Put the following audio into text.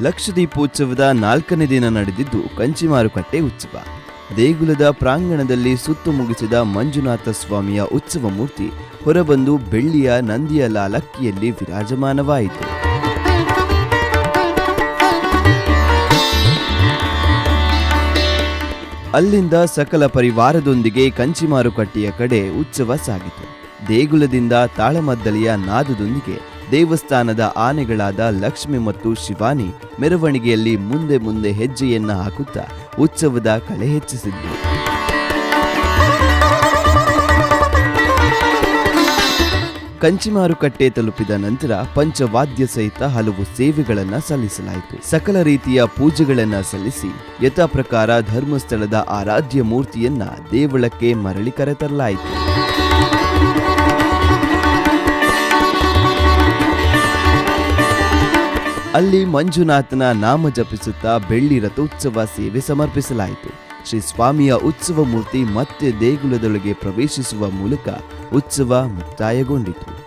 ಲಕ್ಷದೀಪೋತ್ಸವದ 4ನೇ ದಿನ ನಡೆದಿದ್ದು ಕಂಚಿಮಾರುಕಟ್ಟೆ ಉತ್ಸವ. ದೇಗುಲದ ಪ್ರಾಂಗಣದಲ್ಲಿ ಸುತ್ತು ಮುಗಿಸಿದ ಮಂಜುನಾಥ ಸ್ವಾಮಿಯ ಉತ್ಸವ ಮೂರ್ತಿ ಹೊರಬಂದು ಬೆಳ್ಳಿಯ ನಂದಿಯ ಲಾಲಕ್ಕಿಯಲ್ಲಿ ವಿರಾಜಮಾನವಾಯಿತು. ಅಲ್ಲಿಂದ ಸಕಲ ಪರಿವಾರದೊಂದಿಗೆ ಕಂಚಿಮಾರುಕಟ್ಟೆಯ ಕಡೆ ಉತ್ಸವ ಸಾಗಿತು. ದೇಗುಲದಿಂದ ತಾಳಮದ್ದಳೆಯ ನಾದದೊಂದಿಗೆ ದೇವಸ್ಥಾನದ ಆನೆಗಳಾದ ಲಕ್ಷ್ಮಿ ಮತ್ತು ಶಿವಾನಿ ಮೆರವಣಿಗೆಯಲ್ಲಿ ಮುಂದೆ ಮುಂದೆ ಹೆಜ್ಜೆಯನ್ನ ಹಾಕುತ್ತಾ ಉತ್ಸವದ ಕಳೆ ಹೆಚ್ಚಿಸಿದ್ರು. ಕಂಚಿಮಾರುಕಟ್ಟೆ ತಲುಪಿದ ನಂತರ ಪಂಚವಾದ್ಯ ಸಹಿತ ಹಲವು ಸೇವೆಗಳನ್ನ ಸಲ್ಲಿಸಲಾಯಿತು. ಸಕಲ ರೀತಿಯ ಪೂಜೆಗಳನ್ನ ಸಲ್ಲಿಸಿ ಯಥಾ ಪ್ರಕಾರ ಧರ್ಮಸ್ಥಳದ ಆರಾಧ್ಯ ಮೂರ್ತಿಯನ್ನ ದೇವಳಕ್ಕೆ ಮರಳಿ ಕರೆತರಲಾಯಿತು. ಅಲ್ಲಿ ಮಂಜುನಾಥನ ನಾಮ ಜಪಿಸುತ್ತಾ ಬೆಳ್ಳಿ ರಥೋತ್ಸವ ಸೇವೆ ಸಮರ್ಪಿಸಲಾಯಿತು. ಶ್ರೀ ಸ್ವಾಮಿಯ ಉತ್ಸವ ಮೂರ್ತಿ ಮತ್ತೆ ದೇಗುಲದೊಳಗೆ ಪ್ರವೇಶಿಸುವ ಮೂಲಕ ಉತ್ಸವ ಮುಕ್ತಾಯಗೊಂಡಿತು.